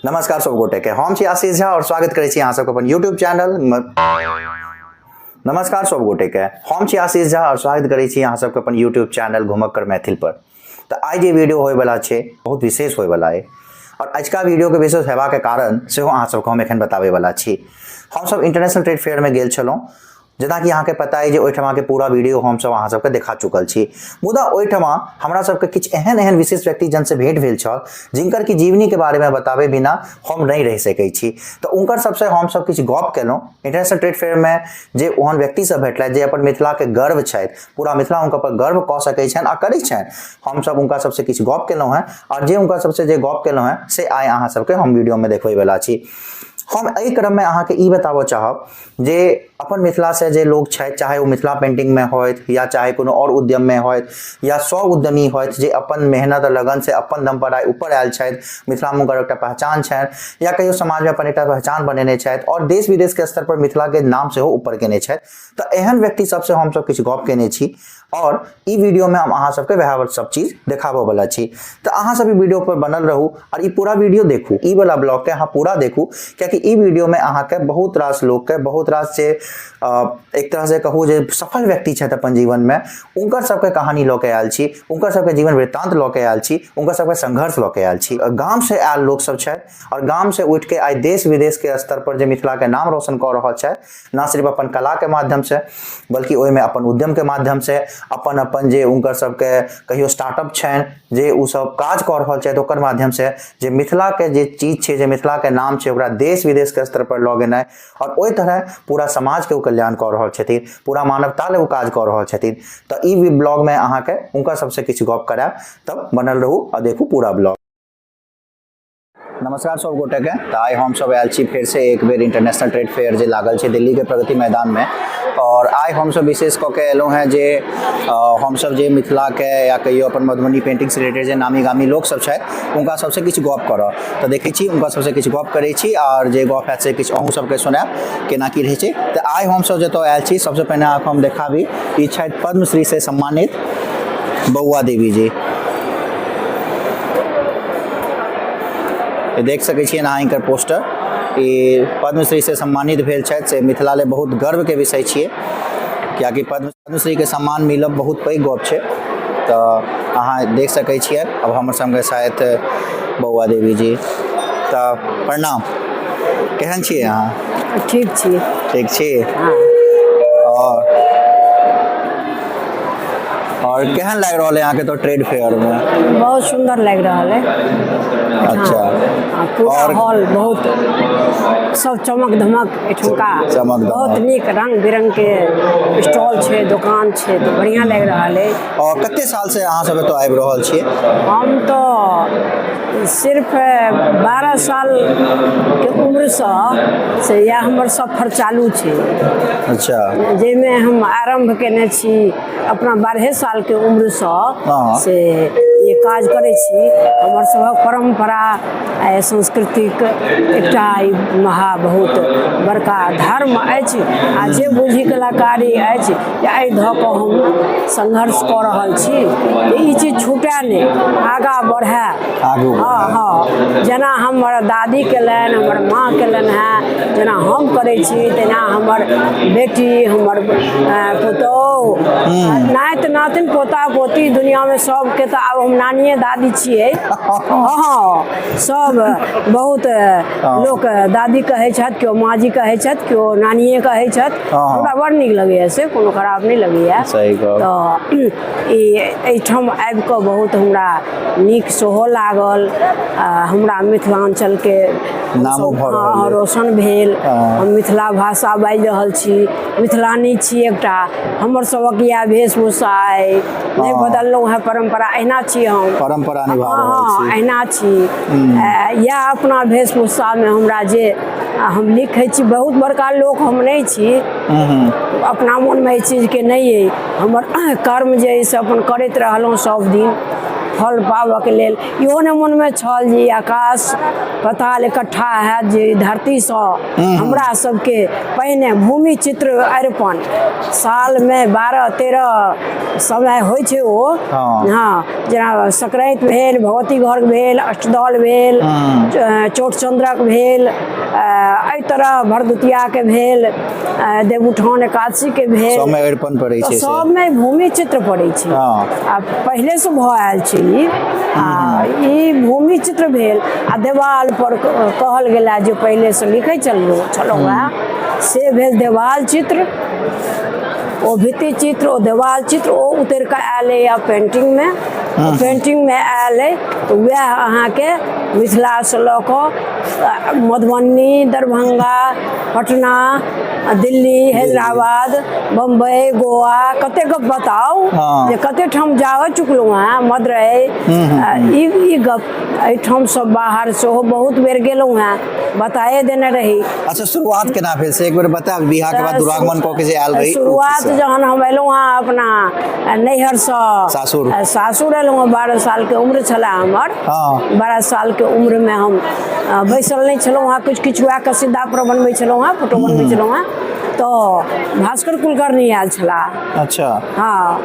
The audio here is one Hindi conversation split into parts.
नमस्कार सब गोटे के हम छी आशीष झा और स्वागत करे छी अहाँ सबके अपन यूट्यूब चैनल नमस्कार सब गोटे के हम छी आशीष झा और स्वागत करे छी अहाँ सबके अपन यूट्यूब चैनल घुमक्कर मैथिल पर। तो आज जे वीडियो होय वाला छे बहुत विशेष होय वाला है और आज का वीडियो के विशेष हेबा के कारण से अहाँ सबके हम एखन बतावे वाला छी। हम सब इंटरनेशनल ट्रेड फेयर में गेल छलौं, जना कि यहाँ के पता है जे ओहिठमा के पूरा वीडियो हम सब अहाँ सबके देखा चुकल छी। मुदा ओहिठमा हमरा सबके किछ एहन एहन विशेष व्यक्ति जन से भेंट भेल छल जिनकर की जीवनी के बारे में बतावे बिना हम नहीं रह सकै छी। तो उनकर सबसे हम सब किछ गप केलौं इंटरनेशनल ट्रेड फेयर में, जे ओहन व्यक्ति सब भेटलथि जे अपन मिथिला के गर्व छथि, पूरा मिथिला उनका पर गर्व क सकै छनि आ करै छनि। हम सब उनका सबसे किछ गप केलौं हैं और जे उनका सबसे जे गप केलौं हैं से आइ अहाँ सबके हम वीडियो में देखबै वाला छी। हम एहि क्रम में अहाँ के ई बताबो चाहब जे अपन मिथिला से जे लोग छथि, चाहे वो मिथिला पेंटिंग में होइत या चाहे कोनो और उद्यम में होइत या स्व उद्यमी होइत जे अपन मेहनत और लगन से अपन दम पर ऊपर आयल छथि, मिथिला में हुनकर एकटा पहचान छनि या कहियो समाज में अपन एकटा पहचान बनेने छथि और देश विदेश के स्तर पर मिथिला के नाम से ऊपर केने छथि। तो एहन व्यक्ति सबसे हम सब किछु गप केने छी और ई वीडियो में हम अहाँ सबके वह सब चीज देखाबो वाला छी। तो अहाँ सब वीडियो पर बनल रहू और ई पूरा वीडियो देखू, ई वाला ब्लॉग के अहाँ पूरा देखू, क्योंकि ई वीडियो में अहाँ के बहुत रास लोग के बहुत रास से एक तरह से कहू जे सफल व्यक्ति छथि अपन जीवन में, उनकर सबके कहानी लऽ के आयल छी, उनकर सबके जीवन वृत्तांत लऽ के आयल छी, उनकर सबके संघर्ष लऽ के आयल छी। गाम से आयल लोग सब छथि और गाम से उठ के आइ देश विदेश के स्तर पर जे मिथिला के नाम रोशन कऽ रहल छथि, ना सिर्फ अपन कला के माध्यम से बल्कि ओहि में अपन उद्यम के माध्यम से, अपन अपन जे उनकर सबके कहियो स्टार्टअप छनि जे उ सब काज कऽ रहल छथि ओकर माध्यम से, जे मिथिला के जे चीज छै, जे मिथिला के नाम छै ओकरा देश विदेश के स्तर पर लऽ गेनाइ और ओहि तरह पूरा समाज के कल्याण कऽ रहल छथिन, पूरा मानवता ले वो काज कऽ रहल छथिन। तो ई ब्लॉग में अहाँ के उनका सबसे किछु गप करायब, तब बनल रहू और देखू पूरा ब्लॉग। नमस्कार सब गोटे के। तो आइ हम सब आयल छी फिर से एक बेर इंटरनेशनल ट्रेड फेयर जे लागल छै दिल्ली के प्रगति मैदान में, और आइ हम सब विशेष कऽ के एलहुँ हैं जे हम सब जे मिथिला के या कहियो अपन मधुबनी पेंटिंग से रिलेटेड जे नामी गामी लोग सब छथि उनका सबसे किछु गप करब। तो देखै छी उनका सबसे किछु गप करै छी और जे गप हैत से किछु अहूँ सबके सुनायब केना की रहै छै। तो आइ हम सब जतऽ आयल छी सबसे पहिने अहाँके हम देखाबी, ई छथि पद्मश्री से सम्मानित बौआ देवी जी। देख सकै छियै अहाँ इनकर पोस्टर, ई पद्मश्री से सम्मानित भेल छथि से मिथिला ले बहुत गर्व के विषय छियै, कियाकि पद्मश्री के सम्मान मिलब बहुत पैघ गप छै। तो अहाँ देख सकै छियै अब हमर संगे शायद बौआ देवी जी। तो प्रणाम, केहन छियै अहाँ? ठीक छी। ठीक छी। हाँ। और केहन लाग रहा है यहाँ के तो ट्रेड फेयर में? बहुत सुंदर लग रहा है। अच्छा। पूरा हॉल बहुत सब चमक धमक एठुका, बहुत निक रंग बिरंग के स्टॉल छे, दुकान छे, तो बढ़िया लग रहा है। और कते साल से अहाँ सब तो आबि रहल छियै? हम तो सिर्फ 12 साल के उम्र से या हमर सफर चालू छे। अच्छा। जेमे हम आरंभ केने छी अपना 12 साल के उम्र से ये काज करे छी। हमर सबक परंपरा सांस्कृतिक एकटा महा बहुत बड़का धर्म अछि आ जे बुझी कलाकारी अछि एहि धऽ कऽ हम संघर्ष कऽ रहल छी ई चीज छूटै नहि, आगाँ बढ़ै। हाँ हाँ, जेना हमर दादी केलनि, हमर माँ केलनि हैं, जेना हम करै छी तेना हमर बेटी, हमर पुतौह, नाति नातिन, पोता पोती, दुनिया में सबके तो आब हम नानिए दादी छियै। हाँ, सब बहुत लोग दादी कहै छथि, केओ माँ जी कहै छथि, केओ नानिए कहै छथि। हमरा बड़ नीक लगैए, से कोनो खराब नहीं लगैए। तो एहिठाम आबि कऽ बहुत हमरा नीक सेहो लागल। हमरा मिथिलांचल के नाम रोशन भेल। हम मिथिला भाषा बाजि रहल छी, मिथिलानी छी एकटा, हमर सबक इएह वेशभूषा अइ, नहीं बदललहुँ है परंपरा, अहिना छी हम, परंपरा निभा रहल छी। अहिना छी। या अपना वेशभूषा में हमरा जे हम लिखै छी, बहुत बड़का लोक हम नहीं छी, अपना मन में एहि चीज के नहीं है। हमर कर्म जे है से अपन करैत रहलहुँ सब दिन, फल पाबऽके लेल। इहो ने मनमे छल जे आकाश पाताल इकट्ठा हैत जे धरतीसँ हमरा सबके पहिने भूमि चित्र अर्पण सालमे 12-13 समय होइ छै ओ। हाँ, जेना संक्रांति भेल, भगवती घर भेल, अष्टदल भेल, चौठचंद्रक भेल, एहि तरह भरदुतियाके भेल, देवउठान एकादशीके भेल, सबमे अर्पण पड़ै छै, सबमे भूमि चित्र पड़ै छै। आ पहिलेसँ भऽ आयल छै ई भूमि चित्र भेल। आ देवाल पर कहल गेला जे पहिलेसँ लिखै छलहुँ हेँ से भेल देवाल चित्र, ओ भित्ति चित्र, ओ देवाल चित्र, ओ उतर कऽ आयल या पेंटिंगमे आयल अइ। तऽ वएह अहाँके मिथिलासँ लऽ कऽ मधुबनी, दरभंगा, पटना, दिल्ली, हैदराबाद, बम्बई, गोवा, कतेक गप बताउ जे कते ठाम जा चुकलहुँ हेँ, मदुरई, ई गप एहिठाम सब बाहर सेहो बहुत बेर गेलहुँ हेँ, बताए देने रही। अच्छा, शुरुआत केना भेल से एक बेर बताएब? बियाह के बाद दुरागमन कऽ के जे आयल रही शुरुआत जहन हम एलहुँ हेँ अपना नैहरसँ सासुर एलहुँ हेँ, 12 सालके उम्र छलए हमर। 12 सालके उम्रमे हम बैसल नहि छलहुँ हेँ, किछु वएह कसीदा पर बनबै छलहुँ हेँ, फोटो बनबै छलहुँ हेँ, तऽ भास्कर कुलकर्णी आयल छलाह। अच्छा। हाँ,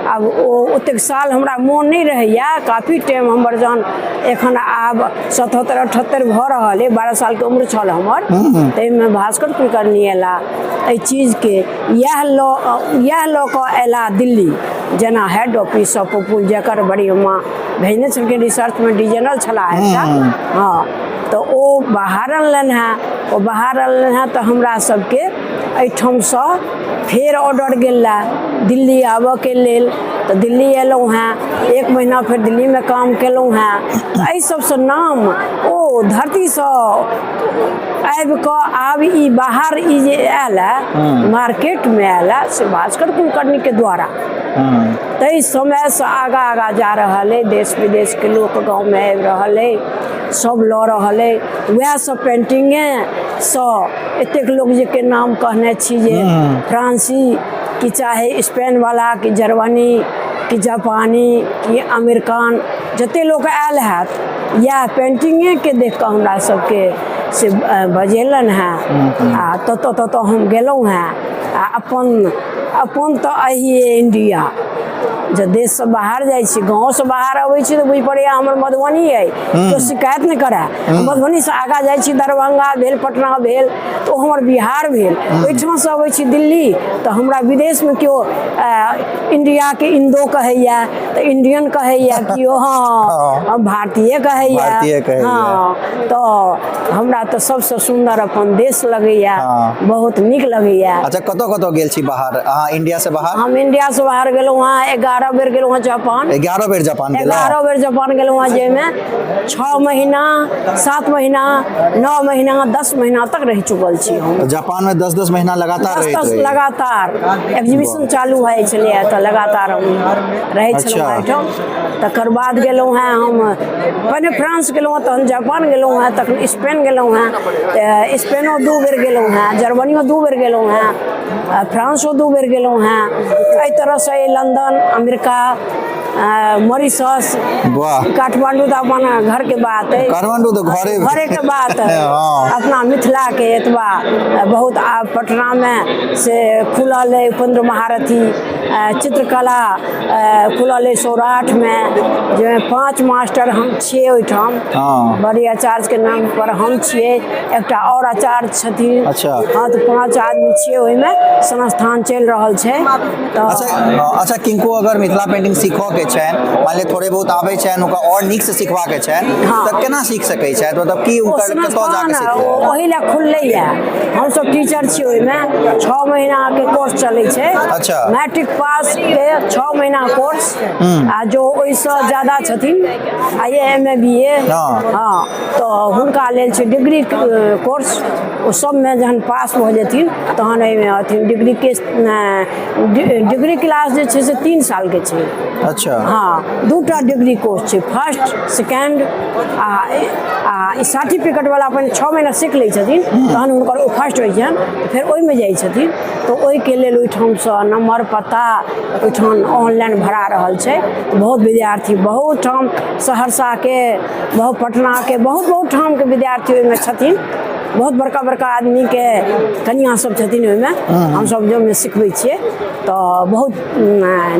आब ओतेक साल हमरा मोन नहि रहैया, काफी टाइम हमर जहन एखन आब 77-78 भऽ रहल अइ, 12 सालके उम्र छल हमर, ताहिमे भास्कर कुलकर्णी एला एहि चीजके इएह लऽ कऽ एला दिल्ली, जेना हेड ऑफिस ऑफ पॉपुल, जकर बड़ी माँ भेजने छलखिन रिसर्चमे डिविजनल छलाह एकटा। हाँ, तऽ ओ बाहर अनलनि हेँ, तऽ हमरा सबके एहिठामसँ फेर ऑर्डर गेला दिल्ली आबऽके लेल। तऽ दिल्ली एलहुँ हेँ, 1 महीना फेर दिल्लीमे काम केलहुँ हेँ। एहि सबसँ नाम ओ धरतीसँ आबि कऽ आब ई बाहर ई जे आयल है मार्केटमे आयल है से भास्कर कुलकर्णीके द्वारा। ताहि समयसँ आगाँ जा रहल अइ, देश विदेशके लोक गाँवमे आबि रहल अइ, सब लऽ रहल अइ वएह सब पेंटिंगेसँ। एतेक लोक जेके नाम कहने छी जे फ्रांसी कि चाहे स्पेन वाला कि जर्मनी कि जापानी कि अमेरिकन, जते लोक आयल हैत इएह पेंटिंगेके देख कऽ हमरा सबके से बजेलनि हैं। आ ततऽ हम गेलहुँ हैं। आ अपन तऽ अहिए इंडिया, जब देश से बाहर जाइ छी, गाँव से बाहर अबै छी तऽ बुझि पड़ैया हमर मधुबनी अइ, तो शिकायत नहि करे। मधुबनी से आगाँ जाइ छी, दरभंगा भेल, पटना भेल, तो हमर बिहार भेल। ओहिठाम से अबै छी दिल्ली तऽ हमरा विदेशमे केओ इंडियाके इंडो कहैया, तऽ इंडियन कहैया केओ, हाँ भारतीय कहैया। हाँ, तो हमरा तऽ सबसे सुंदर अपन देश लगैया, बहुत नीक लगैया। अच्छा, कतऽ गेल छी बाहर अहाँ? इंडिया से बाहर? हम इंडिया से बाहर गेलहुँ हैं, 11 बेर गेलहुँ हैं जापान। 11 बेर जापान गेलहुँ? 11 बेर जापान गेलहुँ हैं, जाहिमे 6 महीना, 7 महीना, 9 महीना, 10 महीना तक रह चुकल छी हम। जापान में 10-10 महीना लगातार रही? लगातार एग्जीबिशन चालू भए छलै तऽ लगातार हम रहै छलहुँ एहिठाम। तकर बाद गेलहुँ हैं हम पहिने फ्रांस गेलहुँ हैं, तहन जापान गेलहुँ हैं, तखन स्पेन गेलहुँ हैं। स्पेनो 2 बेर गेलहुँ हैं, जर्मनियो 2 बेर गेलहुँ हैं, फ्रांसो 2 बेर गेलहुँ हैं। एहि तरहसँ लंदन, अमेरिका, मॉरिशस, काठमांडू तऽ अपन घर के बात है, काठमांडू तो घरे के बात है। अपना मिथिला के एतबा बहुत आब पटना में से खुलल है उपेंद्र महारथी चित्रकला खुलल है सौराठ में, जो 5 मास्टर हम छियै ओहिठाम। बड़ी आचार्य के नाम पर हम छियै, एकटा और आचार्य छथिन। अच्छा। हाँ, तो 5 आदमी छियै, ओहिमे संस्थान चलि रहल छै। अच्छा, किनको अगर मिथिला पेंटिंग सीखो के छनि, मान लिअ थोड़े बहुत आबै छनि, ओकरा और नीक से सिखबा के छनि, तऽ केना सीख सकै छथि? मतलब की उनकर कतौ जाके सीखबै? ओही ला खुललै है। हम सब टीचर छियै, ओहिमे 6 महीना के कोर्स चलै छै। अच्छा। मैट्रिक पास के 6 महीना कोर्स, आ जो ओहिसँ ज्यादा छथिन IAMA BA, हाँ, तो हुनका लेल छै डिग्री कोर्स। ओ सबमे जहन पास भऽ जेथिन तहन एहिमे अथिन डिग्री क्लास जे छै से 3 साल के छै। अच्छा। अच्छा हाँ 2टा डिग्री कोर्स छै, फर्स्ट सेकेंड आ सर्टिफिकेट वाला अपन 6 महीना सीख लै छथिन तहन हुनकर ओ फर्स्ट होइ छनि, फेर ओहिमे जाइ छथिन। तऽ ओहिके लेल ओहिठामसँ नम्बर पता ओहिठाम ऑनलाइन भरा रहल छै। बहुत विद्यार्थी बहुत ठाम सहरसाके, बहुत पटनाके, बहुत ठामके विद्यार्थी ओहिमे छथिन। बहुत बड़का बड़का आदमीके कनिआँ सब छथिन ओहिमे, हमसब जोमे सिखबै छियै। तऽ बहुत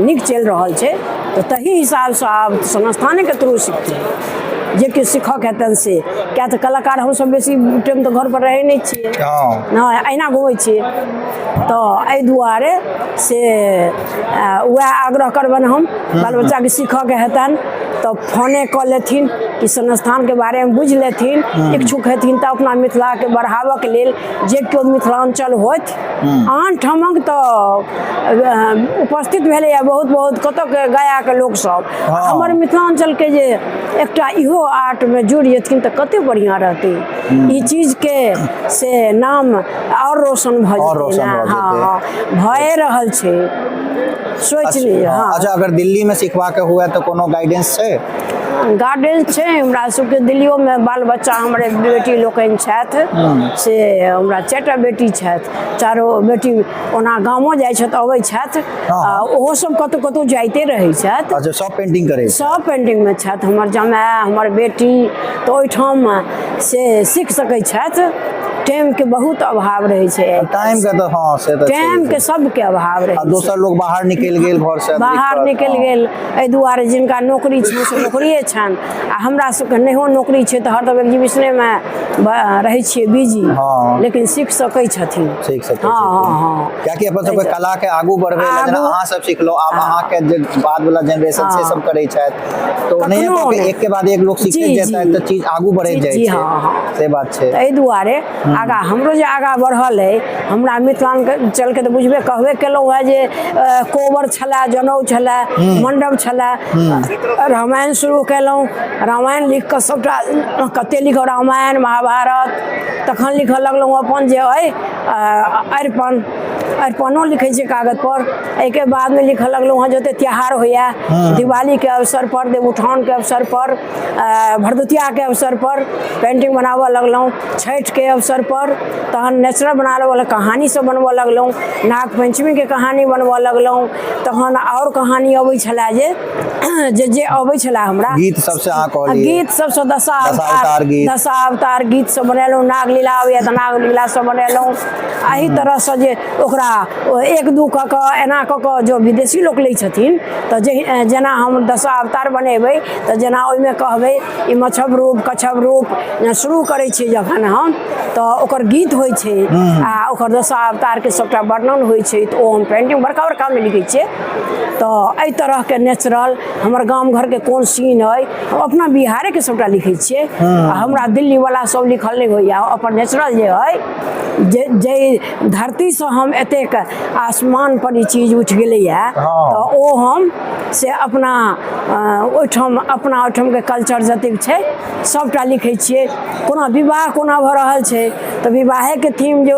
नीक चलि रहल छै। तऽ तही हिसाबसँ आब संस्थानेके थ्रू सिखथिन जे कि सिखक हेतनि से। क्या तऽ कलाकार हमसब बेसी टाइम तऽ घर पर रहै नहि छियै, नहि अहिना घुमै छियै। तऽ एहि दुआरे से वएह आग्रह करबनि हम, बाल बच्चाके सीखऽके हेतनि तऽ फोने कऽ लेथिन कि संस्थानके बारेमे बुझि लेथिन। इच्छुक हेथिन तऽ अपना मिथिलाके बढ़ाबऽके लेल जे केओ मिथिलाञ्चल होथि, आन ठामक तऽ उपस्थित भेलैए बहुत कतऽके गयाके लोकसब। हमर मिथिलाञ्चलके जे एकटा इहो आर्टमे जुड़ि जेथिन तऽ कते बढ़िआँ रहतै। ई चीजके से नाम और रोशन भऽ जेतै ने। हाँ भए रहल छै, सोचि लिअ। हाँ अच्छा, अगर दिल्ली में सिखबाके हुए तो कोनो गाइडेंस छै? गार्डेंस छै हमरा सबके दिल्लियोमे। बाल बच्चा हमरे बेटी लोकनि छथि, से हमरा 4टा बेटी छथि। चारो बेटी ओना गामो जाइ छथि, अबै छथि, ओहो सब कतौ कतौ जाइते रहै छथि। अच्छा, सब पेंटिंग करे? सब पेंटिंगमे छथि। हमर जमाय, हमर बेटी तऽ ओहिठाम से सीख सकै छथि। टाइमके बहुत अभाव रहै छै, टाइमके तऽ हाँ से तऽ टाइमके सबके अभाव रहै छै। दोसर लोग बाहर निकलि गेल, घर से बाहर निकलि गेल। एहि दुआरे जिनका नौकरी छनि से नौकरिए छनि, आ हमरा सबके नहियो नौकरी छै तऽ हरदम एग्जीबिशनेमे रहै छियै बिजी। लेकिन सीख सकै छथिन, सीख सकै हाँ। कियाकि अपन सबके कला के आगू बढ़बै लेल जेना अहाँ सब सिखलहुँ, आब अहाँके जे बाद वाला जनरेशन से सब करै छथि, तो नहीं एक के बाद एक लोग सीखते जेतै तऽ चीज आगू बढ़ैत जाइ छै। से बात छै। एहि दुआरे आगा हमरो जे आगा बढ़ल अइ, हमरा मिथिलाञ्चलके तऽ बुझबे कहबे केलहुँ है जे कोबर छलै, जनउ छलै, मंडप छलै। रामायण शुरू केलहुँ, रामायण लिख कऽ सबटा कते लिखब, रामायण महाभारत। तखन लिखऽ लगलहुँ अपन जे अइ अरिपनो लिखै छै कागज पर। एहिके बादमे लिखऽ लगलहुँ हँ जते त्योहार होइए, दिवालीके अवसर पर, देवउठानके अवसर पर, भरदुतियाके अवसर पर पेंटिंग बनाबऽ लगलहुँ। छठिके अवसर पर तहन नेचुरल बनाबऽ, कहानी सब बनबऽ लगलहुँ। नाग पंचमीके कहानी बनबऽ लगलहुँ। तहन और कहानी अबै छलै जे अबै छलै हमरा। गीत सबसे अहाँ कहलिए, गीत सबसँ दशावतार गीत सब बनेलहुँ। नाग लीला अबैए तऽ नाग लीला सब बनेलहुँ। एही तरहसँ जे ओकरा 1-2 कऽ कऽ एना कऽ कऽ जो विदेशी लोक लै छथिन, तऽ जेना हम दशावतार बनेबै तऽ जेना ओहिमे कहबै ई मच्छव रूप, कच्छव रूप शुरू करै छियै जखन हम, तऽ ओकर गीत होइ छै आ ओकर दशावतारके सबटा वर्णन होइ छै। तऽ ओ हम पेंटिंग बड़का बड़कामे लिखै छियै। तऽ एहि तरहके नेचुरल हमर गाम घरके कोन सीन अइ, हम अपना बिहारेके सबटा लिखै छियै। हमरा दिल्लीवला सब लिखल नहि होइए। अपन नेचुरल जे अइ, जे धरतीसँ हम एतेक आसमान पर ई चीज उठि गेलैए, तऽ ओ हम से अपना ओहिठामके कल्चर जतेक छै सबटा लिखै छियै। कोना विवाह कोना भऽ रहल छै तऽ विवाहेके थीम जे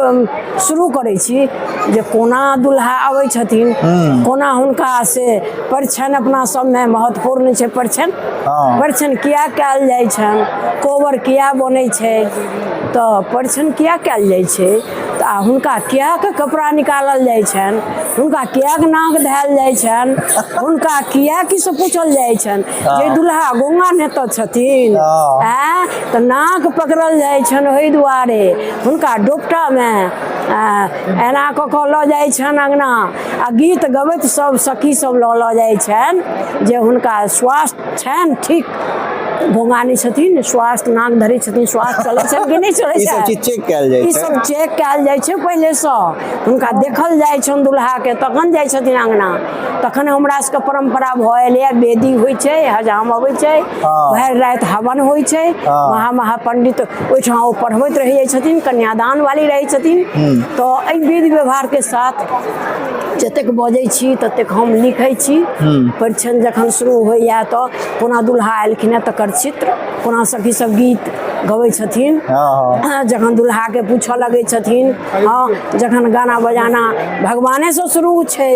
शुरू करै छी, जे कोना दुल्हा अबै छथिन, कोना हुनका से परिछनि अपना सबमे महत्वपूर्ण छै। परिछनि किया कयल जाइ छनि, कोबर किया बनै छै, तऽ परिछनि किया कयल जाइ छै, तऽ हुनका किया के कपड़ा निकालल जाइ छनि, हुनका किया के नाक धयल जाइ छनि, हुनका किया की से पूछल जाइ छनि। जे दुल्हा गौंगा नेता छथिन तऽ नाक पकड़ल जाइ छनि। ओहि दुआरे हुनका डोपटामे एना कऽ कऽ लऽ जाइ छनि अङ्गना, आ गीत गबैत सब सखी सब लऽ जाइ छनि जे हुनका स्वास्थ्य छनि ठीक। गौंगा नहि छथिन, स्वास्थ्य नाक धरै छथिन, स्वास्थ्य चलै छनि कि नहि चलै छै, ई सब चेक कयल जाइ छै पहिलेसँ। हुनका देखल जाइ छनि दुल्हाके, तखन जाइ छथिन अङ्गना। तखन हमरा सबके परम्परा भऽ एलैए, वेदी होइ छै, हजाम अबै छै, भरि राति हवन होइ छै। महापंडित ओहिठाम ओ पढ़बैत रहि जाइ छथिन, कन्यादान वाली रहै छथिन। तऽ एहि विधि व्यवहारके साथ जतेक बजै छी ततेक हम लिखै छी। परिछनि जखन शुरू होइए तऽ कोना दुल्हा एलखिन हेँ तकर चित्र कोना सखी सब गीत गबै छथिन, जखन दुल्हा के पूछऽ लगै छथिन, हाँ जखन गाना बजाना भगवाने से शुरू छै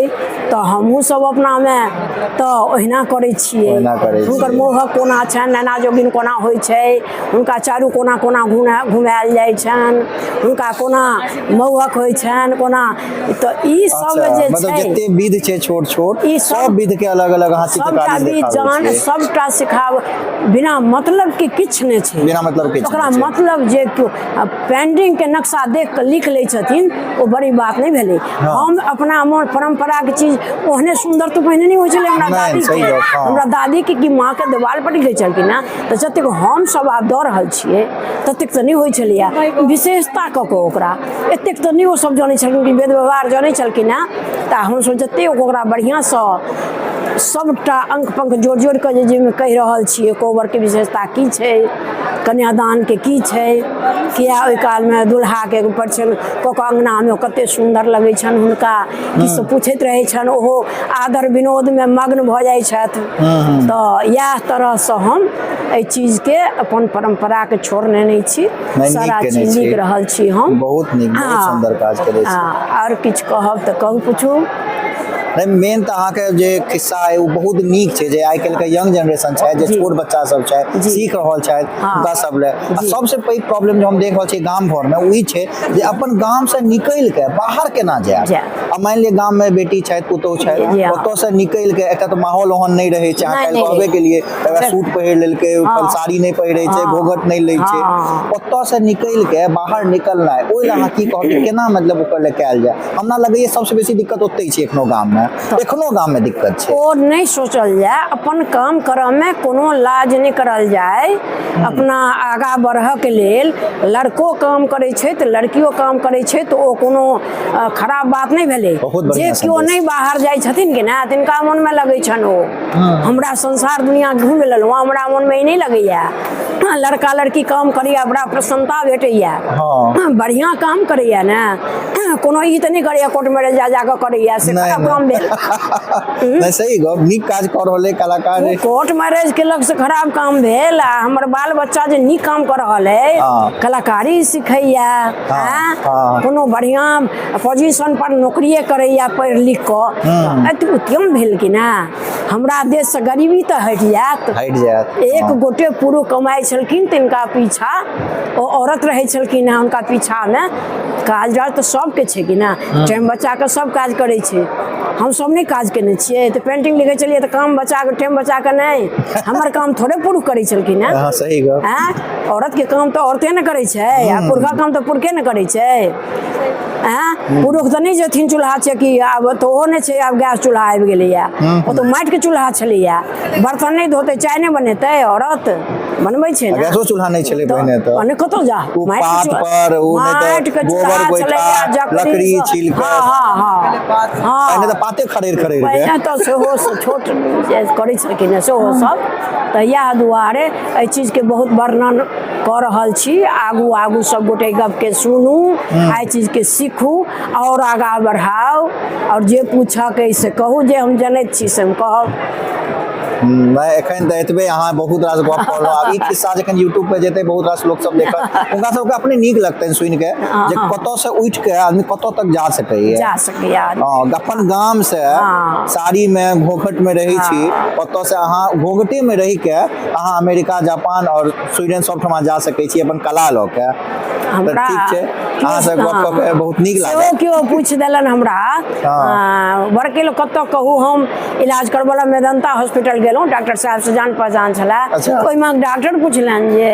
तो हमहूँ सब अपना में तो ओहिना करै छियै। हुनकर मोहक कोना छनि, नैना जोगिन कोना होइ छै, हुनका चारू कोना कोना घुमायल जाइ छनि, हुनका कोना मौहक होइ छनि कोना, तो ई सब जे मतलब छै जते विध छै छोट छोट ई सब विध के अलग अलग अहाँ चित्रकारी देखाबै छियै। सबटा सिखाब बिना मतलब के किछु नहि छै, बिना मतलब के ओकरा मतलब जे पेंटिंग के नक्शा देख के लिख लै छथिन ओ बड़ी बात नहीं भेलै। हम अपना मोन परंपरा के चीज ओहने सुंदर तो पहिने नहीं होइ छलै हमरा दादी के, हमरा दादी के कि माँ के देवाल पर लिखै छलखिन ना, तो जतेक हम सब आब दऽ रहल छियै ततेक तो नहीं होइ छलैया। विशेषता कऽ के ओकरा एतेक तो नहीं ओ सब जानै छलखिन कि वेद व्यवहार जानै छलखिन ना, तऽ हम सब जतेक ओकरा बढ़िया सँ सबटा अंक पंक जोड़ जोड़ के जे कहि रहल छियै, कोबर के विशेषता की छै, कन्यादान के की छै, किया ओहि काल में दुल्हा के परिछन कऽ के अंगना में कते सुंदर लगै छनि हुनका, की सब पूछैत रहै छनि, ओहो आदर विनोद में मग्न भऽ जाइ छथि। तो इएह तरह से हम एहि चीज के अपन परंपरा के छोड़ने नहीं छी, सारा चीज लिख रहल छी हम। बहुत नीक, बहुत सुंदर काज करै छी। और किछु कहब तऽ कहू, पूछू। मेन तऽ अहाँके जे खिस्सा है वो बहुत नीक छै, जे आइ काल्हि के यंग जनरेशन छै, जे छोट बच्चा सब छै सीख रहल छै, हुनका सब ले सबसे पैघ प्रॉब्लम जो हम देख रहल छी गाम घर में वही छै जे अपन गाम से निकलि के बाहर केना जाय। अब मान लिअ गाम में बेटी छै, पुतहु छै, ओतऽ से निकलि के एकटा तऽ माहौल ओहन नहीं रहे छै, अहाँ काल्हि कहबे के लिए सूट पहिर लेलकै, साड़ी नहीं पहिरे छै, घोघट नहीं लै छै, ओतऽ से निकलि के बाहर निकलनाइ, ओहि लए अहाँ की कहबै केना मतलब ओकर ले कयल जाय। हमरा लगैए सबसे बेसी दिक्कत ओतै छै एखनो गाम में, एखनो गाम में दिक्कत छै। ओ नहीं सोचल जाए, अपन काम करऽ में कोनो लाज नहीं करल जाए, अपना आगा बढ़ऽ के लेल लड़को काम करै छै तऽ लड़कियो काम करै छै तऽ ओ कोनो खराब बात नहीं भेलै। जे केओ नहीं बाहर जाइ छथिन कि ना तिनका मन में लगै छनि ओ हमरा संसार दुनिया घूम लेलहुँ, हमरा मन में ई नहीं लगैया लड़का लड़की काम करैया बड़ा प्रसन्नता भेटैया, बढ़िया काम करैया ना, कोनो ई तऽ नहीं करैया कोर्ट में जा कऽ करैया से खराब काम भेल। नहीं सही गप, नीक काज कर रहले कलाकार, कोर्ट मैरिज केलक से खराब काम भेल, आ हमर बाल बच्चा जे नीक काम कर रहल है, कलाकारी सिखैया, कोनो बढ़िया पोजीशन पर नौकरिये करैया पढ़ लिख कऽ, अति उत्तम भेल कि ना। हमरा देश से गरीबी तऽ हटि जायत। एक गोटे पुरुष कमाइ छलखिन तिनका पीछा ओ औरत रहै छलखिन, हुनका पीछा में काज जाल तऽ सबके छै कि ना, टाइम बचा के सब काज करै छै, हम सब नहीं काज केने छियै तऽ पेंटिंग लिखे चलिए तऽ काम बचा के टाइम बचा के नहीं, हमर काम थोड़े पुरुष करै छलखिन है। हां सही गप, औरत के काम तो औरते ने करै छै, आ पुरुषा काम तो पुरुषे ने करै छै। पुरुष तऽ नहीं जेथिन चूल्हा चेकी, आब तो ओ नहीं छै, आब गैस चूल्हा आबि गेलैया, ओ तो माटि के चूल्हा छलैया, बर्तन नहीं धोते चाय नहीं बनेतै, औरत बनबै छै ना, गैसो चूल्हा नहीं छलै पहिने तऽ ओने कतौ जा माटि के चूल्हा छलैया, लकड़ी छील के, पहिने तऽ पाते खड़ेर के पहिने तऽ सेहो छोट करै छलखिन है सेहो सब, तऽ इएह दुआरे एहि चीज के बहुत वर्णन कऽ रहल छी। आगू आगू सब गोटे गप के सुनू, एहि चीज के सीखू और आगा बढ़ाओ, और जे पूछक है से कहू, जे हम जनैत छी से हम कहब। मैं एखन तऽ एतबे अहाँ बहुत रास गप कहलहुँ, आब ई खिस्सा जखन यूट्यूब पे जेतै बहुत रास लोग सब देखत, उनका सबके अपने नीक लगतनि सुनि के जे कतऽ से उठि के आदमी कतऽ तक जा सकैया। अपन गाम से साड़ी में घोघट में रही छी, ओतऽ से अहाँ घोघटे में रही के अहाँ अमेरिका जापान और स्वीडन सब ठमा जा सकै छी अपन कला लऽ के। ठीक छै, अहाँ से गप कऽ के बहुत नीक लागल। केओ पूछि देलन हमरा बड़के लोग कतऽ कहू, हम इलाज करबला मेदंता हॉस्पिटल गेलहुँ, डॉक्टर साहब से जान पहचान छला, ओहिमे डॉक्टर पुछलनि जे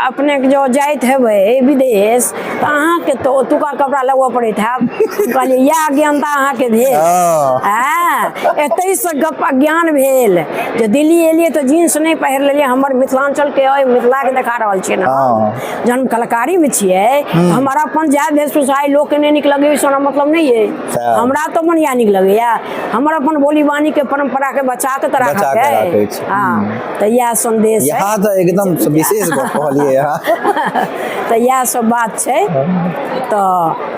अपने जो जाइत हेबै विदेश तऽ अहाँके तो ओतुका कपड़ा लगबऽ पड़ैत हैब, कहलियै इएह अज्ञानता अहाँके भेल, एतै से गप अज्ञान भेल जे दिल्ली एलियै तऽ जींस नहीं पहिर लेलियै, हमर मिथिलांचल के मिथिला के देखा रहल छियै ना, जहन कलाकारी में छियै हमारा अपन जाय वेशभूषा लोक के नहीं नीक लगैया सोना मतलब नहीं है, हमरा तो बढ़िया नीक लगैया, हमर अपन बोली बानी के परंपरा के बचा के तऽ राखल बचा के राखै छी। हाँ तो यह संदेश है। यहाँ तो एकदम विशेष गप कहलिए यहाँ। तो यह सब बात छै। तो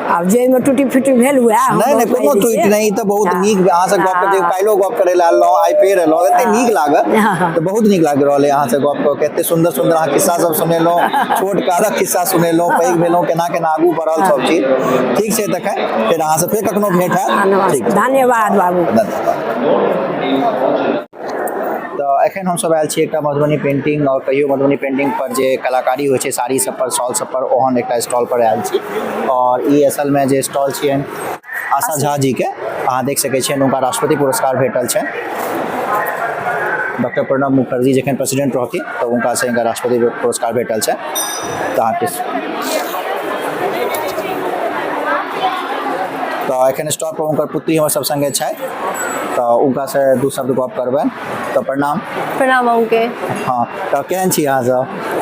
अब जे में टूटी फूटी भेल हुआ नहीं कोनो टूट नहीं तो बहुत नीक अहाँ से गप जे काइलो गप करे ला आलो आई फेर एलो एते नीक लागल तो बहुत नीक लाग रहल है अहाँ से गप क केते सुंदर सुंदर अहाँ किस्सा सब सुनेलो छोट कारक किस्सा सुनेलो पैघ भेलो केना केना आगू बढ़ल सब चीज ठीक छै तखन फिर अहाँ से फेर कखनो भेंट है ठीक धन्यवाद बाबू। तो एखन हम सब आयल छी एकटा मधुबनी पेंटिंग और कहियो मधुबनी पेंटिंग पर जे कलाकारी होइ छै साड़ी सब पर शॉल सब पर ओहन एकटा स्टॉल पर आयल छी और ई असल में जे स्टॉल छियन आशा झा जी के अहाँ देख सकै छियन हुनका राष्ट्रपति पुरस्कार भेटल छै। डॉक्टर प्रणब मुखर्जी जखन प्रेसिडेंट रहती तो उनका से राष्ट्रपति पुरस्कार भेटल छै। तो एखन स्टॉल पर उनकर पुत्री हमर सब संगे छै तो उनका से दू शब्द गप करबै। तो प्रणाम। प्रणाम अहूँके। हाँ तो केहन छी अहाँ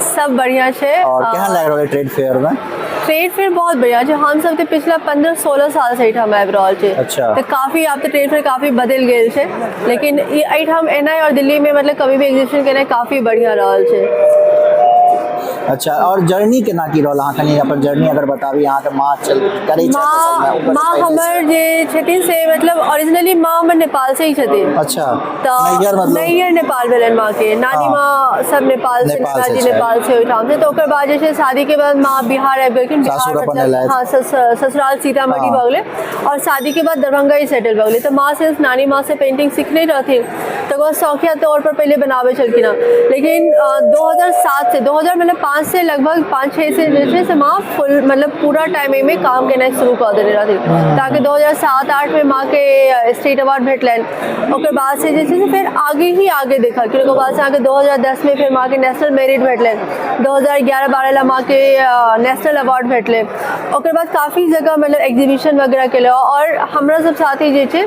सब बढ़िया छै। और केहन लाग रहल ट्रेड फेयर में? ट्रेड फेयर बहुत बढ़िया छै। हम सब ते पिछला 15-16 साल से एठाम आबि रहल छै। अच्छा। तो काफी अब तो ट्रेड फेयर काफी बदल गेल छै लेकिन ई एठाम एनाइ और दिल्ली में मतलब कभी भी एग्जीबिशन केनाइ काफी बढ़िया रहल छै। अच्छा और जर्नी केना की रहल अहाँ कनी अपन जर्नी अगर बताबी अहाँ के माँ चल करै छै माँ हमर जे छथिन से मतलब ओरिजिनली माँ हमर नेपाल से ही छथिन। अच्छा तो नैहर नेपाल भेलन माँ के नानी माँ सब नेपाल से नानाजी नेपाल से ओइठाम से। तो ओकर बाद जे छै शादी के बाद माँ बिहार आबि गेलखिन। बिहार मतलब हाँ ससुराल सीतामढ़ी भऽ गेलै और शादी के बाद दरभंगा ही सेटल भऽ गेलै। तो माँ से नानी माँ से पेंटिंग सीखने रहथिन तो वो शौकिया तौर पर पहले बनावे छलखिन लेकिन 2007 से 2000 मतलब 5 से लगभग 5-6 से जे छै से माँ फुल मतलब पूरा टाइम में काम केनाइ शुरू कर देने रहथिन ताकि 2007-8 में माँ के स्टेट अवार्ड भेटलनि। ओकर बाद से जे छै से फिर आगे देखल फिर ओकर बाद से आगे 2010 में फिर माँ के नेशनल मेरिट भेटलनि। 2011-12 ला माँ के नेशनल अवार्ड भेटले। ओकर बाद काफ़ी जगह मतलब एग्जीबिशन वगैरह के और हमरा सब साथी जे छै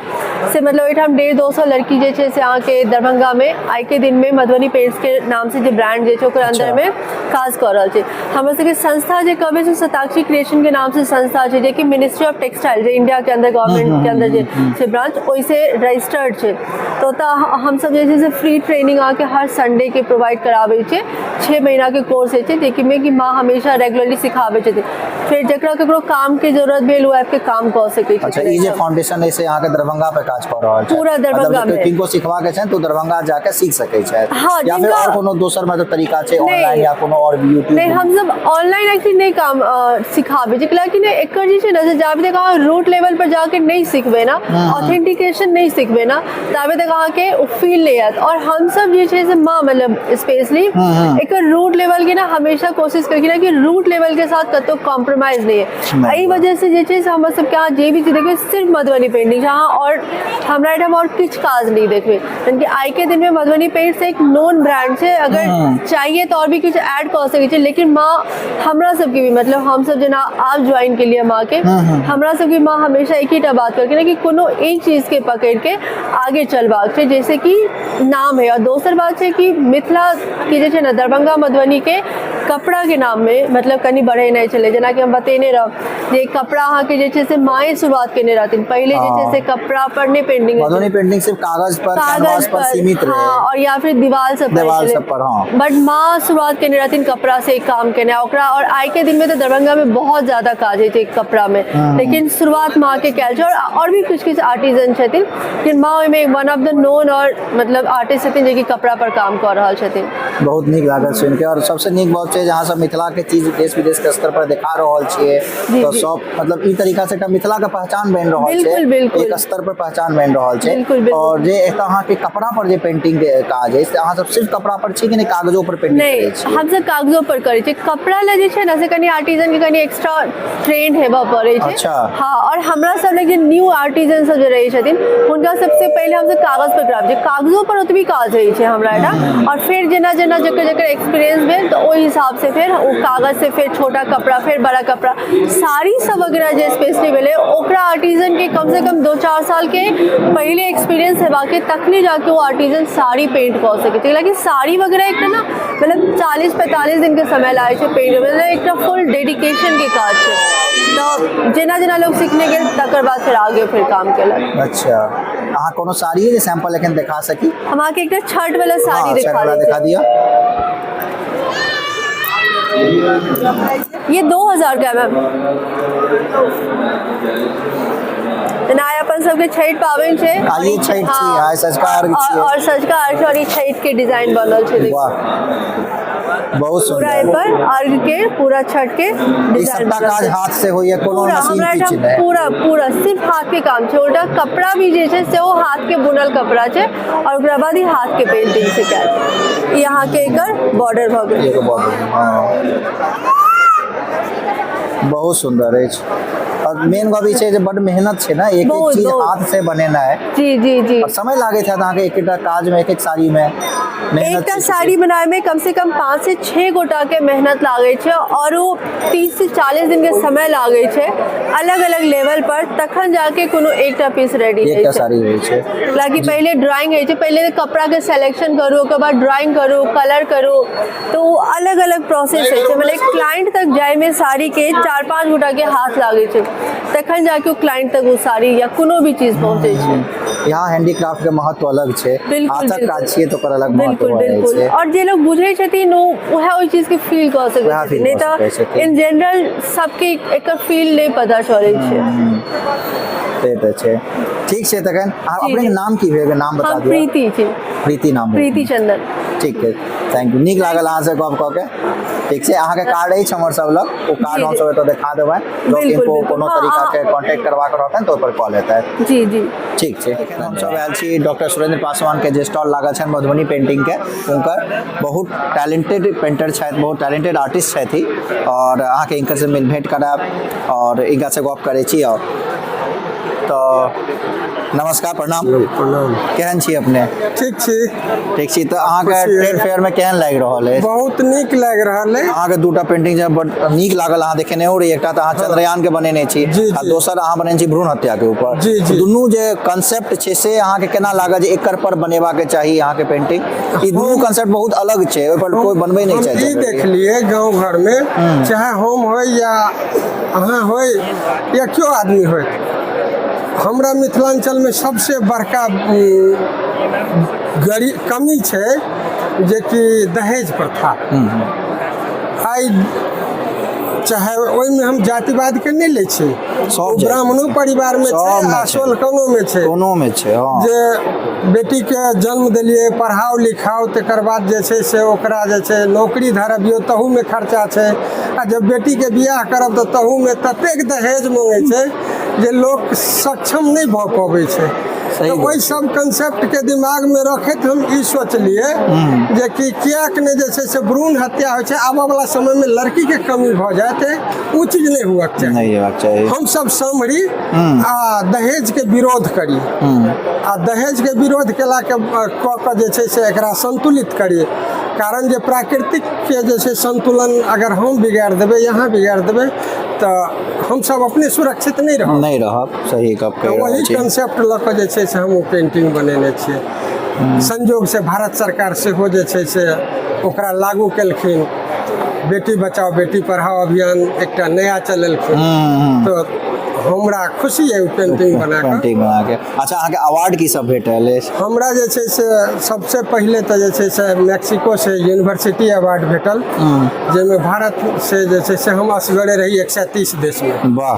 से मतलब एठाम 150-200 लड़की जे छै से अहाँ के दरभंगा में आइ के दिन में मधुबनी पेंट्स के नाम से जो ब्रांड जे छै ओकर अंदर में काज कर रहल छै। हमरा सबके संस्था जे कहबै से शताक्षी क्रिएशन के नाम से संस्था छै जे कि ministry of textile J India के अंदर गवर्नमेंट के अंदर जे छै ब्रांच ओइसे रजिस्टर्ड छै। तो हम सब जे छै से फ्री ट्रेनिंग आके हर संडे के प्रोवाइड कराबै छै। 6 महीना के कोर्स छै जेकि कि माँ हमेशा रेगुलरली सिखाबै छथिन फिर जकरा ककरो काम के जरूरत भेल ओ आबि के काम कऽ सकै छै। अच्छा ई जे फाउंडेशन है से यहाँ के दरभंगा पे काज कर रहल छै पूरा दरभंगा में किनको सिखवा के छै तो दरभंगा जाके सीख सकै छै हाँ, या फिर और कोनो दोसर मतलब तरीका छै ऑनलाइन या कोनो और यूट्यूब? नहीं हम सब ऑनलाइन एक्चुअली नहीं काम सिखाबे छै लेकिन एकर जे छै ना से जाबे तक अहाँ रूट लेवल पर जाके नहीं सीखबे ना ऑथेंटिकेशन नहीं सीखबे ना ताबे तक अहाँ के फील नहीं आत। और हम सब जे छै से माँ मतलब स्पेशली एकर रूट लेवल के ना हमेशा कोशिश करी ना कि रूट लेवल के साथ कतो कॉम्प्रोमाइज नहीं है। एही वजह से जे छै से हम सब के जे भी चीज देखबे सिर्फ मधुबनी पेंटिंग जहाँ और हमरा एठाम और किछ काज नहीं देखबे क्योंकि आई के दिन में मधुबनी पेंट्स एक नोन ब्रांड है। अगर चाहिए तो और भी कुछ ऐड कर सके छै लेकिन माँ हमरा सबके भी मतलब हम सब जना आप ज्वाइन के लिए माँ के हमरा सबके माँ हमेशा एक ही बात करके ना कि कोनो एक चीज के पकड़ के आगे चलबाक छै जैसे कि नाम है। और दोसर बात है कि मिथिला के जे छै ना दरभंगा मधुबनी के कपड़ा के नाम में मतलब कनी बढ़े नहीं चले जना कि हम बतेने रह जे कपड़ा अहाँ के जे छै से माए शुरुआत केने रहथिन पहले जे छै से कपड़ा पर ने पेंटिंग मधुबनी पेंटिंग सिर्फ कागज पर कैनवास पर सीमित रहे और या फिर दीवार सब पर बट माँ शुरुआत केने रहथिन कपड़ा से काम केने ओकरा। और आई के दिन में तो दरभंगा में बहुत ज्यादा काज है कपड़ा में लेकिन शुरुआत माँ के कैल और भी कुछ आर्टिजन छथिन लेकिन माँ में वन ऑफ द नोन और मतलब आर्टिस्ट छथिन जे कि कपड़ा पर काम कर रहल छथिन। बहुत नीक लागल सुन के और सबसे नीक बात छै जहाँ सब मिथिला के चीज देश विदेश के स्तर पर दिखा रहल छियै तो सब मतलब ई तरीका से मिथिला के पहचान बन रहल छै एक स्तर पर पहचान बन रहल छै। और जे एता अहाँ के कपड़ा पर जे पेंटिंग के काज है अहाँ सब सिर्फ कपड़ा पर छी कि नहीं कागजों पर पेंटिंग करै छी? हम सब कागजों पर करै छी कपड़ा ले जे छै ना से कनी आर्टिजन के कनी एक्स्ट्रा ट्रेन हेबा पड़ै छै। अच्छा। हाँ और हमरा सब लगे न्यू आर्टिजन सब जे रहै छथिन हुनका सबसे पहले हम सब कागज पर कराबै छी कागजों पर ओतबी काज होइ छै हमरा एटा और फिर जेना जकर एक्सपीरियंस भेल तो ओहि हिसाब से फिर ओ कागज से फिर छोटा कपड़ा फिर बड़ा कपड़ा साड़ी सब वगैरह जे स्पेशली भेले ओकरा आर्टिजन के कम से कम 2-4 साल के पहले एक्सपीरियंस हेबा के तखनी जाके वो आर्टिजन साड़ी पेंट कर सके छै। साड़ी वगैरह एक ना मतलब 40-45 दिन के समय लागे छै पेंट मतलब एक फुल फेब्रिकेशन के काज छै, तो जेना जेना लोग सीखने गेल तकर बाद फिर आगे फिर काम केलक। अच्छा, अहाँ कोनो साड़ी के सैंपल एखन दिखा सकी? हम आके एकटा छठ वाला साड़ी हाँ, दिखा वाला दै दिखा दिया। ये 2000 का है मैम। जेना आइ अपन सबके छठि पाबनि छै, आ, ये छठि छी, आइ सँझुका अर्घ छियै। और सँझुका अर्घ और ई छठि के डिजाइन बनल छै, देखियौ। वाह, बहुत पूरा सुंदर। पर अर्घ के पूरा छठ के ई डिजाइन सबटा काज हाथ से होइए, कोनो पूरा मशीन हमरा किछ एहिठाम नहि? पूरा पूरा सिर्फ हाथ के काम छै। ओटा कपड़ा भी जे छै से वो हाथ के बुनल कपड़ा छै और ओकरा बाद ही हाथ के पेंटिंग से कैल छै। यहाँ के एकर बॉर्डर भऽ गेल। एगो बॉर्डर, हाँ, बहुत सुंदर अछि। और मेन गप ई छै जे बड मेहनत छै ना, एक एक बहुत, चीज बहुत। हाथ से बनेना है। जी जी जी। और समय लागैत हैत अहाँके एक एकटा काज में, एक एक साड़ी में मेहनत एकटा छै। साड़ी बनाए में कम से कम 5 से 6 गोटा के मेहनत लागे छै और वो 30 से 40 दिन के समय लागे छै अलग अलग लेवल पर, तखन जाके कोनो एकटा पीस रेडी होइ एकटा छै। साड़ी होइ छै। हालांकि पहले ड्राइंग है, पहले कपड़ा के सिलेक्शन करो, ओकर बाद ड्राइंग करो, कलर करो, तो अलग अलग प्रोसेस है। मतलब एक क्लाइंट तक जाए में साड़ी के 4-5 गोटा के हाथ लागे छै, तखन जाके क्लाइंट तक वो साड़ी या कोनो भी चीज पहुंचे छै। यहाँ हैंडीक्राफ्ट के महत्व अलग छै, बिल्कुल, हाथक बिल्कुल। काज छियै तो ओकर अलग महत्व बिल्कुल रहै बिल्कुल। छै। और जे लोग बुझे छथिन वह ओहि चीज के फील कर सकै वएह छथिन, feel नहीं कऽ सकै तो छथिन। इन जनरल सबके एकर फील नहीं पता चलै छै। से तऽ छै। ठीक छै, तखन अहाँ जी, अपने जी। नाम की भेल? नाम बता हम दिअ। प्रीति छी, प्रीति नाम भेल। प्रीति चंदन। ठीक है, थैंक यू। नीक लागल अहाँ से गप कऽ के। ठीक छै, अहाँके कार्ड अछि हमर सब लग, ओ कार्ड जी, हम जी। सब एतऽ देखा देबै। लोग बिल्कुल, इनको बिल्कुल। कोनो हाँ, तरीका हाँ। के कांटेक्ट करबा के रहतनि तो ओहि पर कॉल हेतै। जी जी। ठीक छै, हम सब आयल छी डॉक्टर सुरेंद्र पासवान के जे स्टॉल लागल छनि मधुबनी पेंटिंग के, हुनकर बहुत टैलेंटेड पेंटर छथि, बहुत टैलेंटेड आर्टिस्ट छथि, और अहाँके हिनकर से मिल भेंट करायब और हिनका से गप करै छी। और तो नमस्कार, प्रणाम। प्रणाम। केहन छी अपने? ठीक छी। ठीक छी। तो अहाँके खुशी है। ट्रेड फेयर में केहन लागि रहल अछि? बहुत नीक लागि रहल है। अहाँके दूटा पेंटिंग जे बड नीक लागल, अहाँ देखेने हो रही, एकटा तऽ अहाँ चंद्रयान के बनेने छी, जी, आ जी। दोसर अहाँ बनेने छी भ्रूण हत्या के ऊपर। जी, जी। दुनू जे कंसेप्ट छै से अहाँके केना लागल जे एकर पर बनेबाक चाही अहाँके पेंटिंग? ई दुनू कंसेप्ट बहुत अलग छै, ओहि पर कोई बनबै नहीं हम ई देख चाहे। लिए गांव घर में, चाहे हम हो या अहाँ हो या क्यों आदमी हो, हमरा मिथिलांचल में सबसे बड़का कमी छै जे कि दहेज प्रथा। आइ चाहे ओहिमे हम जातिवाद के नहि लै छी, सब ब्राह्मणो परिवार में छै आ सोलकनो में छै, कोनो में छै। हाँ, जे बेटी के जन्म दिलिए, पढ़ाओ लिखाओ, तकर बाद जे छै से ओकरा जे छै नौकरी धरबियौ, तहू में खर्चा छै, आ जब बेटी के बियाह करब तऽ तहू में ततेक दहेज मांगे छै जे लोग सक्षम नहीं भऽ पबै छै। सही तो बात वही सब कंसेप्ट के दिमाग में रखैत हम ई सोचलिए जे कि कियाक ने जे छै से भ्रूण हत्या होइ छै, आबऽ वाला समय में लड़की के कमी भऽ जाते, वो चीज नहीं हुआ चाहिए। नहीं हेबाक चाही। हम सब सम्हरी आ दहेज के विरोध करी, आ दहेज के विरोध केला के कऽ के जे छै से एकरा संतुलित करी। कारण जे प्राकृतिक के जे छै संतुलन अगर हम बिगाड़ देबै, यहाँ बिगाड़ देबै, तऽ हम सब अपने सुरक्षित नहीं रहब। नहीं रहब, सही गप तो कहि वही रहल छी। कंसेप्ट लऽ कऽ जे छै से हम ओ पेंटिंग बनेने छियै। संयोग से भारत सरकार सेहो जे छै से ओकरा लागू केलखिन, बेटी बचाओ बेटी पढ़ाओ अभियान एकटा नया चलेलखिन, तो हमरा खुशी है ओ पेंटिंग बना कऽ। पेंटिंग बना के। अच्छा, अहाँके अवार्ड की सब भेटल अछि? हमरा जे छै से सबसे पहिले तऽ जे छै से मैक्सिको से यूनिवर्सिटी अवार्ड भेटल, जाहिमे भारत से जे छै से हम असगरे रही 130 देश में। वाह।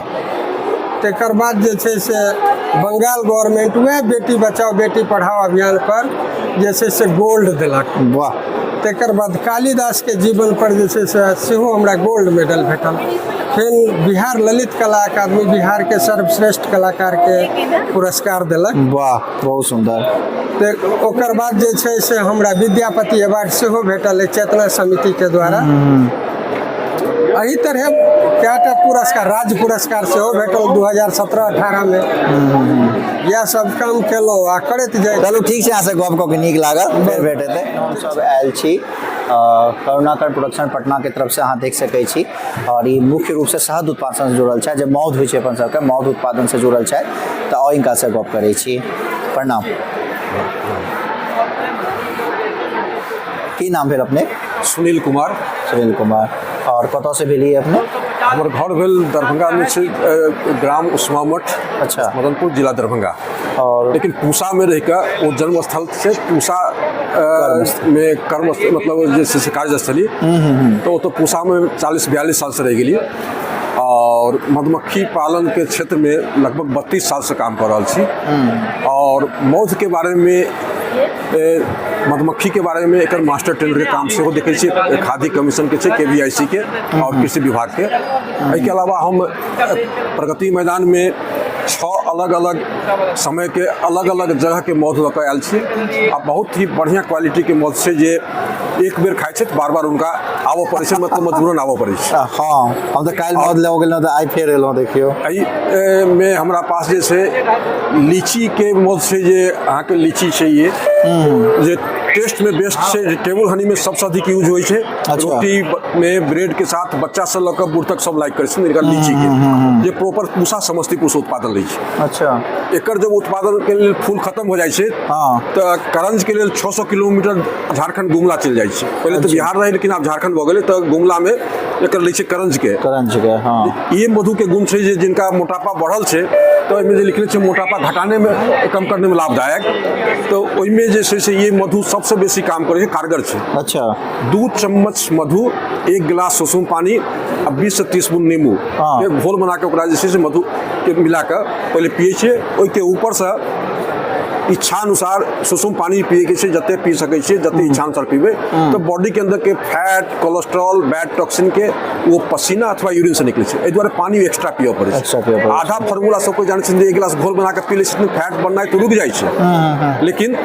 तकर बाद जे छै से बंगाल गवर्नमेंट वह बेटी बचाओ बेटी पढ़ाओ अभियान पर जे छै से गोल्ड देलक। वाह। तकर बाद कालिदास के जीवन पर जे छै से सेहो हमरा गोल्ड मेडल भेटल। फिर बिहार ललित कला अकादमी बिहार के सर्वश्रेष्ठ कलाकार के पुरस्कार देलक। वाह, बहुत सुंदर। तऽ ओकर बाद जे छै से हमरा विद्यापति अवार्ड सेहो भेटल है चेतना समिति के द्वारा। एही तरह कएटा पुरस्कार, राज्य पुरस्कार सेहो भेटल 2017-18 में। यह सब काम केलहुँ आ करैत जाइ। चलू ठीक छै, अहाँ से गप कऽ के नीक लागल, फेर भेट हेतै। हम सब आयल छी करुणाकर प्रोडक्शन पटना के तरफ से, अहाँ देख सकै छी, और ई मुख्य रूप से शहद उत्पादन से जुड़ल छै, जे मौध होइ छै अपन सबके, मौध उत्पादन से जुड़ल छै, तऽ हिनका से गप करै छी। प्रणाम। की नाम भेल अपने? सुनील कुमार। सुनील कुमार। और कतऽ से भेलिए अपने? हमर घर भेल दरभंगा में छै ग्राम उस्मा मठ, अच्छा। मदनपुर जिला दरभंगा। और लेकिन पूसा में रह कर वो जन्म स्थल से पूसा में कर्म मतलब जैसे कार्यस्थली, तो वो तो पूसा में 40-42 साल से रह गई। और मधुमक्खी पालन के क्षेत्र में लगभग 32 साल से काम कर रहा छी। और मौध के बारे में मधुमक्खी के बारे में एक मास्टर ट्रेनर के काम से देखे छियै, खादी कमीशन के छै, KVIC के और कृषि विभाग के। एहिके अलावा हम प्रगति मैदान में 6 अलग अलग समय के अलग अलग जगह के मौध लऽ कऽ आयल छी। आ बहुत ही बढ़िया क्वालिटी के मौध छै जे एक बेर खाइ छै तऽ बार बार उनका आबऽ पड़ै छै, मतलब मजबूरन आबऽ पड़ै छै। हाँ, हम तो काल्हि मौध ले गेलहुँ तऽ आइ फेर एलहुँ, देखियो एहि में हमरा पास जे छै लीची के मौध छै, जे अहाँके लीची छै ये जे टेस्ट में बेस्ट छै, टेबल हनी में सबसे अधिक यूज होइ छै। रोटी में ब्रेड के साथ बच्चा से लऽ कऽ बूढ़ तक सब लाइक करै छै इनका लीची के, जे प्रॉपर पूसा समस्तीपुर से उत्पादन लै छै। अच्छा। एकर जब उत्पादन के लिए फूल खत्म हो जाइ छै तऽ करंज के लिए 600 किलोमीटर झारखंड गुमला चलि जाइ छै। पहले तो बिहार रहे, लेकिन आब झारखंड भऽ गेलै, तऽ गुमला में एकर लै छै करंज के। हाँ। ये मधु के गुण छै जे जिनका मोटापा बढ़ल छै, तो एहिमे जे लिखले छै मोटापा घटाने में, कम करने में लाभदायक, तो ओहिमे जे छै से ये मधु सबसे बेसी काम करे छै, कारगर छै। अच्छा। 2 चम्मच मधु, 1 गिलास सुसुम पानी आ 20 से 30 बूंद नींबू एक घोल बना के ओकरा जे छै से मधु के मिला के पहले पिए छै। ओहिके ऊपर से इच्छा अनुसार सुसुम पानी पिए के छै, जते पी सकै छै, जते इच्छा अनुसार पीबे, तो बॉडी के अंदर के फैट, कोलेस्ट्रॉल, बैड टॉक्सिन के वो पसीना अथवा यूरिन से निकले छै। एहि दुआरे पानी एक्स्ट्रा पियो पड़े छै। आधा फार्मूला सब कोई जाने छै, 1 गिलास घोल बना के पी ले छै, फैट बनना है तो रुक जाइ छै, लेकिन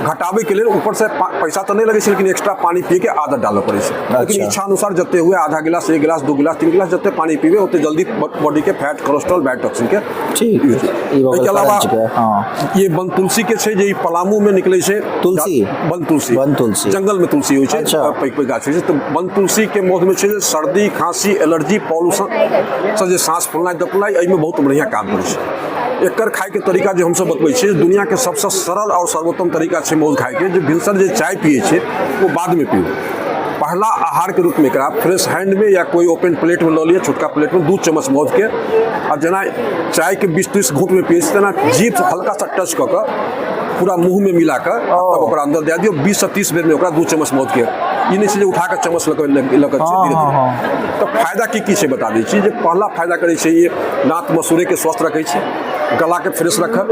घटावे के लिए ऊपर से पैसा तो नहीं लगे छै, लेकिन एक्स्ट्रा पानी पी के आदत डालो पड़े छै। लेकिन इच्छा अनुसार जते हुए आधा गिलास, 1 गिलास, 2 गिलास, 3 गिलास जते पानी पीबे उतने जल्दी बॉडी के फैट, कोलेस्ट्रॉल, बैड टॉक्सिन के ठीक। इसके अलावा ये बन तुलसी के छै, जे पलामू में निकले छै। तुलसी, बन तुलसी, बन तुलसी, जंगल में तुलसी होइ छै, पैघ पैघ गाछ होइ छै। तो बन तुलसी के मौध में छै सर्दी, खांसी, एलर्जी, पॉल्यूशन से जे सांस फूलनाइ दफनाइ, एहिमे बहुत बढ़िया काम करै छै। एकर खाए के तरीका जो हमसब बतबै छियै, दुनिया के सबसे सरल और सर्वोत्तम तरीका छै मौध खाए के। जो भिनसर जे चाय पिए छै वो बाद में पियो। पहला आहार के रूप में एकरा फ्रेश हैंड में या कोई ओपन प्लेट में लऽ लिया, छोटका प्लेट में 2 चम्मच मौध के, और जना चाय के 20-30 घूंट में पिए छै, तेना जीभ हल्का सा टच कऽ के पूरा मुंह में मिला कर तब ओकरा अंदर दे दियो। 20 से 30 बेर में ओकरा 2 चम्मच मौध के, ई नहीं छै जे उठा के चम्मच लऽ के धीरे-धीरे। तो फायदा की छै बता दै छी। जे पहला फायदा करे छै ये दांत मसूड़े के स्वस्थ रखे छै, गला के फ्रेश रखत,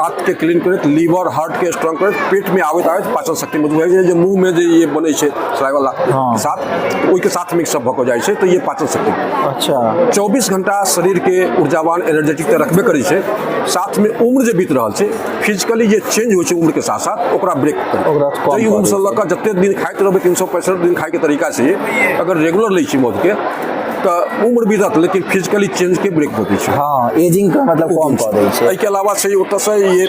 आंत के क्लीन करत, लीवर हार्ट के स्ट्रांग करत, पेट में आबैत पाचन शक्ति मजबूत होइ छै। जे मुंह में जे ये बनै छै सलाइवा के साथ, ओहि के साथ मिक्स अप भऽ जाइ छै, तो ये पाचन शक्ति। अच्छा। 24 घंटा शरीर के ऊर्जावान, एनर्जेटिक तऽ रखबे करै छै, साथ में उम्र जे बीत रहल छै, फिजिकली जे चेंज होइ छै उम्र के साथ साथ, ओकरा ब्रेक करे। उम्र से लऽ कऽ जते दिन खाइत रहबै, 365 दिन खाए के तरीका से अगर रेगुलर लै छी मौध के, तो उम्र बीतत, लेकिन फिजिकली चेंज के ब्रेक होते छै। हाँ, एजिंग का मतलब कम कर दै छै। एहिके अलावा छै ओतऽ से ये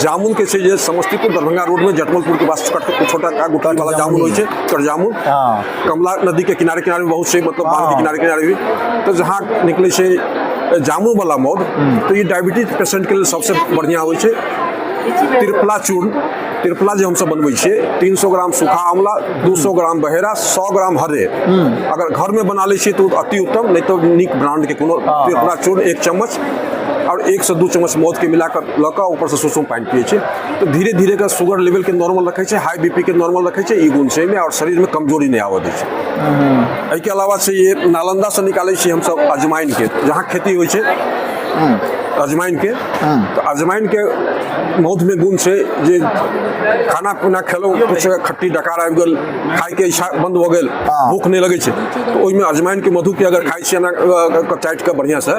जामुन के छै, जे समस्तीपुर दरभंगा रोड में जटमलपुर के पास छोटा का गुठली वाला जामुन होइ छै, कर जामुन। कमला नदी के किनारे किनारे बहुत से, मतलब बांध के किनारे किनारे भी, तो जहाँ निकले छै जामुन वाला मौध, तो ये डायबिटीज पेशेंट के लिए सबसे बढ़िया होइ छै। त्रिफला चूर्ण, त्रिफला जो हमसब बनबै छियै, 300 ग्राम सूखा आंवला, 200 ग्राम बहेरा, 100 ग्राम हरे, अगर घर में बना ले छियै तो अति उत्तम, नहीं तो निक ब्रांड के कोनो त्रिफला चूर्ण 1 चम्मच और 1 से 2 चम्मच मौध के मिलाकर लऽ ऊपर से सुसुम पानी पिए छै, तो धीरे धीरे का शुगर लेवल के नॉर्मल रखे छै, हाई बीपी के नॉर्मल रखे छै, ई गुण छै में, और शरीर में कमजोरी नहीं आवे दै छै। एहिके अलावा से ये नालंदा से निकाले छी हमसब अजवाइन के, जहाँ खेती होइ छै अजवाइन के, तो अजवाइन के मौध में गुण छै जे खाना पीना खेलौं, कुछ खट्टी डकार आबि गेल, खाए के इच्छा बंद हो गेल, भूख नहीं लगे छै, तो ओहिमे अजवाइन के मधु के अगर खाइ छियै ना चाटि के बढ़िया से,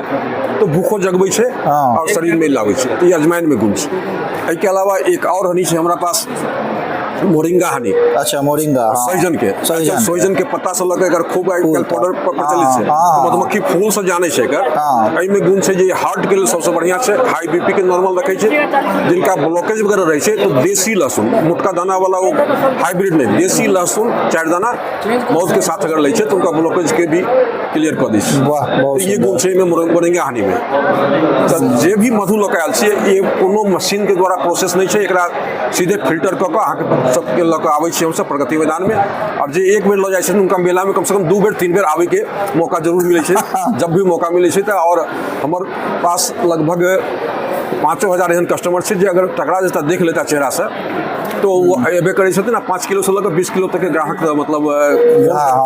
तो भूखो जगबै छै और शरीर में लागे छै, तो ये अजवाइन में गुण छै। एहिके अलावा एक और हनी छै हमरा पास, मोरिंगा हनी। अच्छा, मोरिंगा, सहजन के, सहजन के पत्ता से लगे खूब पाउडर प्रचलित छै, मधुमक्खी फूल से जाने छै एकर। एहिमे गुण छै जे हार्ट के लिए सबसे बढ़िया छै, हाई बीपी के नॉर्मल रखे छै, जिनका ब्लॉकेज वगैरह रहे छै, तो देसी लहसुन, मोटका दाना वाला वो हाइब्रिड नहीं, देसी लहसुन 4 दाना मौध के साथ अगर ले छै, तो उनका ब्लॉकेज के भी क्लियर कर दै छै। ये गुण छै मोरिंगा हनी में। जे भी मधु लऽ के आयल छियै, ये कोनो मशीन के द्वारा प्रोसेस नहीं छै, एकरा सीधे फिल्टर कऽ के अहाँके सबके लऽ कऽ आबै छी हमसब प्रगति मैदान में। और जे एक बेर लऽ जाइ छथिन हुनका मेला में कम से कम 2 बेर 3 बेर आबै के मौका जरूर मिलै छै। जब भी मौका मिलै छै तऽ और हमर पास लगभग 5,000 एहन कस्टमर छै जे अगर टकरा जेता देख लेता चेहरा से तो वो एबे करै छथिन। 5 किलो से लऽ कऽ 20 किलो तक के ग्राहक मतलब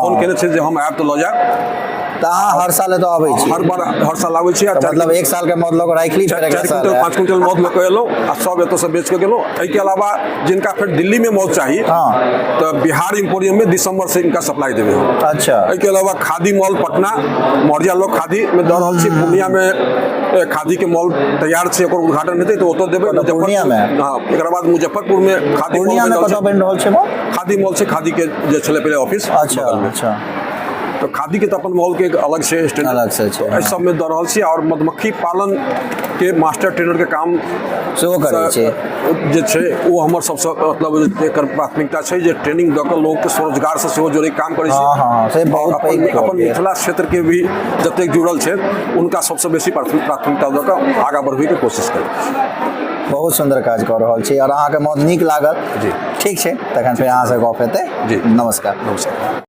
फोन केने छै जे हम आयब तऽ लऽ जायब। तऽ अहाँ हर साल तो आबै छी? हर साल आबै छी। मतलब एक साल के मौत लोग राखि ली, 4 क्विंटल 5 क्विंटल मौत लऽ कऽ एलहुँ आ सब एतऽ से बेच के गेलहुँ। एहिके अलावा जिनका फिर दिल्ली में मौत चाही तो बिहार इम्पोरियम में दिसंबर से इनका सप्लाई देबे हम। अच्छा। एहिके अलावा खादी मॉल पटना मौर्या लोग खादी में दऽ रहल छी। पूर्णिया में खादी के मॉल तैयार छै, ओकर उद्घाटन हेतै तो ओतऽ देबै। पूर्णिया में एकरा बाद मुजफ्फरपुर में खादी पूर्णिया में कतऽ बनि रहल छै मॉल? खादी मॉल छै, खादी के जे छलै पहिले ऑफिस। अच्छा। तो खादी के तो अपन मॉल के एक अलग से अलग से छै। एहि सब में दऽ रहल छी। और मधुमक्खी पालन के मास्टर ट्रेनर के काम सेहो करै छै जे छै वो हमर सबसे मतलब एकर प्राथमिकता छै जे ट्रेनिंग दऽ कऽ लोग के स्वरोजगार से सेहो जोड़े काम करै छै। हाँ से बहुत अपन मिथिला क्षेत्र के भी जतेक जुड़ल छै उनका सबसे बेसी प्राथमिकता दऽ कऽ आगाँ बढ़बै के कोशिश करै छी। बहुत सुंदर काज कऽ रहल छी और अहाँके बहुत नीक लागल। जी ठीक छै, तखन फेर अहाँ से गप हेतै। जी नमस्कार। नमस्कार।